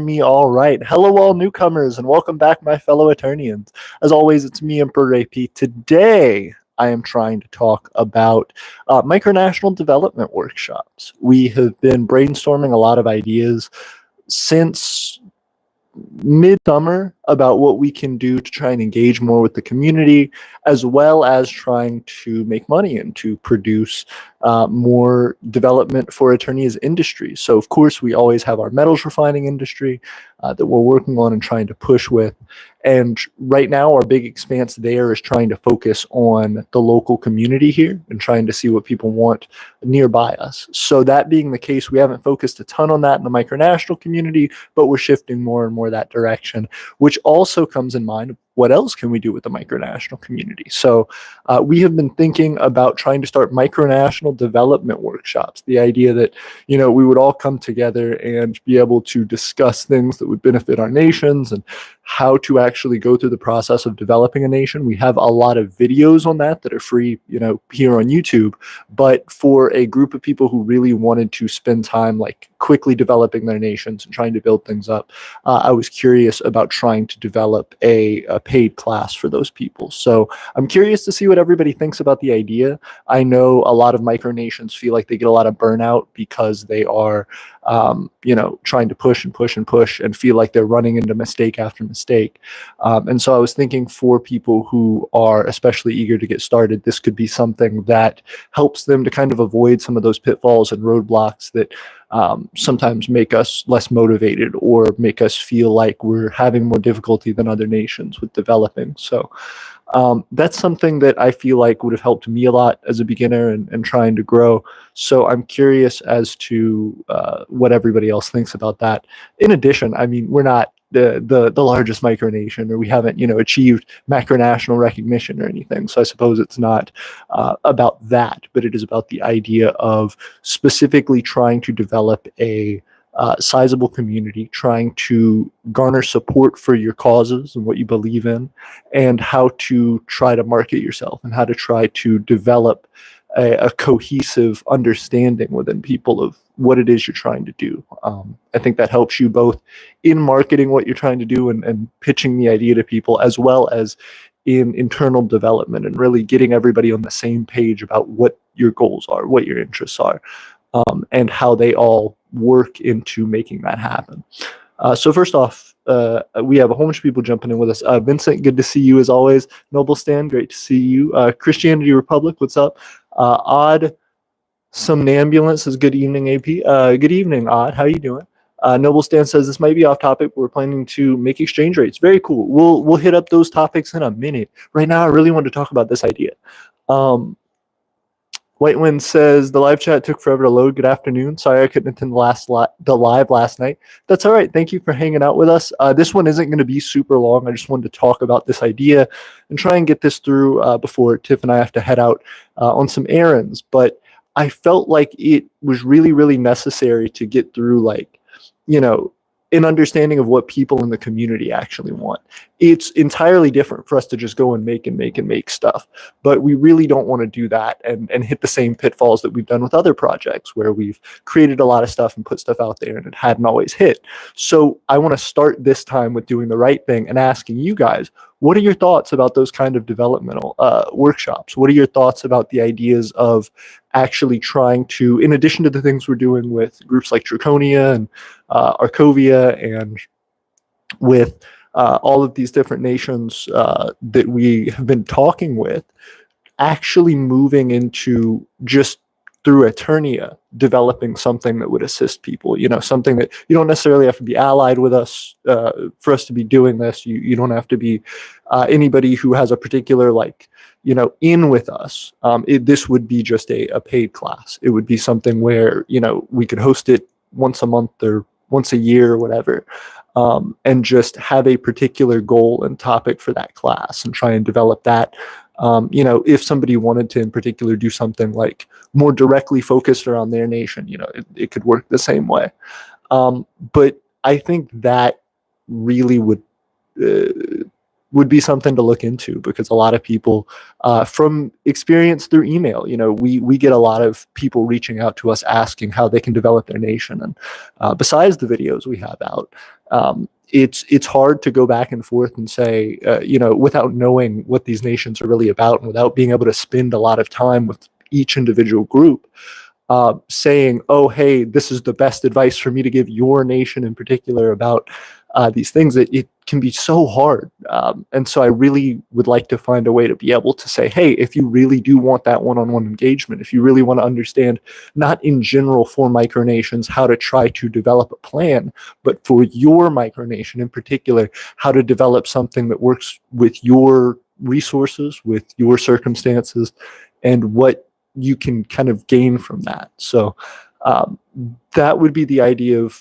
me. All right. Hello, all newcomers, and welcome back, my fellow Aeternians. As always, it's me, Emperor AP. Today, I am trying to talk about micronational development workshops. We have been brainstorming a lot of ideas since midsummer about what we can do to try and engage more with the community, as well as trying to make money and to produce more development for Aeternia's industry. So, of course, we always have our metals refining industry that we're working on and trying to push with. And right now, our big expanse there is trying to focus on the local community here and trying to see what people want nearby us. So that being the case, we haven't focused a ton on that in the micronational community, but we're shifting more and more that direction, which also comes in mind of what else can we do with the micronational community. So we have been thinking about trying to start micronational development workshops. The idea that, we would all come together and be able to discuss things that would benefit our nations and how to actually go through the process of developing a nation. We have a lot of videos on that are free, here on YouTube. But for a group of people who really wanted to spend time like quickly developing their nations and trying to build things up, I was curious about trying to develop a paid class for those people. So I'm curious to see what everybody thinks about the idea. I know a lot of micronations feel like they get a lot of burnout because they are, trying to push and push and push and feel like they're running into mistake after mistake. And so I was thinking for people who are especially eager to get started, this could be something that helps them to kind of avoid some of those pitfalls and roadblocks that sometimes make us less motivated or make us feel like we're having more difficulty than other nations with developing. So that's something that I feel like would have helped me a lot as a beginner and trying to grow. So I'm curious as to what everybody else thinks about that. In addition, I mean, we're not the largest micronation, or we haven't achieved macronational recognition or anything. So I suppose it's not about that, but it is about the idea of specifically trying to develop a sizable community, trying to garner support for your causes and what you believe in, and how to try to market yourself and how to try to develop a cohesive understanding within people of what it is you're trying to do. I think that helps you both in marketing what you're trying to do and pitching the idea to people, as well as in internal development and really getting everybody on the same page about what your goals are, what your interests are, and how they all work into making that happen. So first off, we have a whole bunch of people jumping in with us. Vincent, good to see you as always. Noble Stan, great to see you. Christianity Republic, what's up? Odd Somnambulance says, good evening, AP. Good evening, Odd. How you doing? Noble Stan says, this might be off topic, but we're planning to make exchange rates. Very cool. We'll hit up those topics in a minute. Right now, I really want to talk about this idea. White Wind says, the live chat took forever to load. Good afternoon. Sorry I couldn't attend the live last night. That's all right. Thank you for hanging out with us. This one isn't going to be super long. I just wanted to talk about this idea and try and get this through before Tiff and I have to head out on some errands. But I felt like it was really, really necessary to get through, an understanding of what people in the community actually want. It's entirely different for us to just go and make stuff, but we really don't want to do that and hit the same pitfalls that we've done with other projects where we've created a lot of stuff and put stuff out there and it hadn't always hit. So I want to start this time with doing the right thing and asking you guys, what are your thoughts about those kind of developmental workshops? What are your thoughts about the ideas of actually trying to, in addition to the things we're doing with groups like Draconia and Arcovia and with all of these different nations that we have been talking with, actually moving into just through Aeternia, developing something that would assist people, something that you don't necessarily have to be allied with us for us to be doing this. You don't have to be anybody who has a particular, in with us. This would be just a paid class. It would be something where, we could host it once a month or once a year or whatever, and just have a particular goal and topic for that class and try and develop that. If somebody wanted to in particular do something like more directly focused around their nation, it could work the same way. But I think that really would would be something to look into, because a lot of people, from experience through email, we get a lot of people reaching out to us asking how they can develop their nation. And besides the videos we have out, it's hard to go back and forth and say, without knowing what these nations are really about, and without being able to spend a lot of time with each individual group, saying, oh, hey, this is the best advice for me to give your nation in particular about these things. It can be so hard. And so I really would like to find a way to be able to say, hey, if you really do want that one-on-one engagement, if you really want to understand, not in general for micronations, how to try to develop a plan, but for your micronation in particular, how to develop something that works with your resources, with your circumstances, and what you can kind of gain from that. So that would be the idea of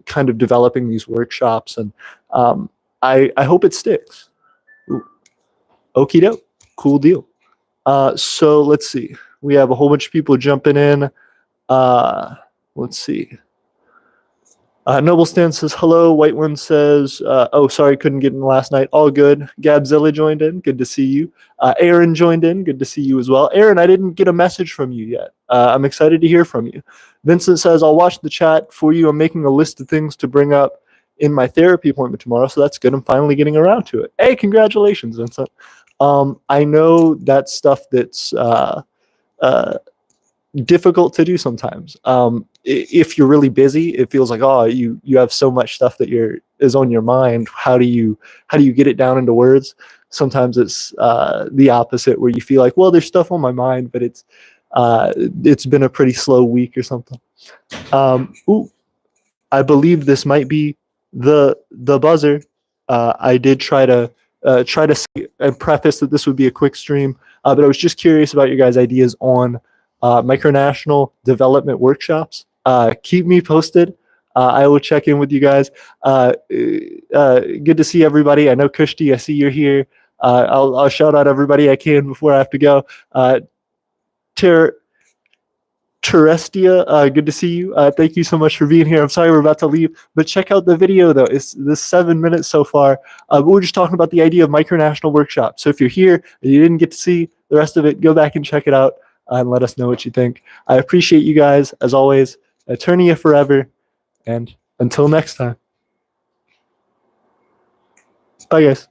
kind of developing these workshops, and I hope it sticks. Okie doke, cool deal. So let's see. We have a whole bunch of people jumping in. Let's see. Noble Stan says hello. White One says, oh, sorry, couldn't get in last night. All good. Gabzilla joined in. Good to see you. Aaron joined in. Good to see you as well. Aaron, I didn't get a message from you yet. I'm excited to hear from you. Vincent says, I'll watch the chat for you. I'm making a list of things to bring up in my therapy appointment tomorrow, so that's good. I'm finally getting around to it. Hey, congratulations, Vincent. I know that's stuff that's difficult to do sometimes. If you're really busy, it feels like, oh, you have so much stuff that is on your mind. How do you get it down into words? Sometimes it's the opposite, where you feel like, well, there's stuff on my mind, but it's been a pretty slow week or something. I believe this might be the buzzer. I did try to say and preface that this would be a quick stream, but I was just curious about your guys' ideas on micronational development workshops. Keep me posted. I will check in with you guys. Good to see everybody. I know Kushti, I see you're here. I'll shout out everybody I can before I have to go. Terestia, good to see you. Thank you so much for being here. I'm sorry we're about to leave, but check out the video though. It's this 7 minutes so far. But we're just talking about the idea of micronational workshops. So if you're here and you didn't get to see the rest of it, go back and check it out and let us know what you think. I appreciate you guys as always. Aeternia forever, and until next time. Bye guys.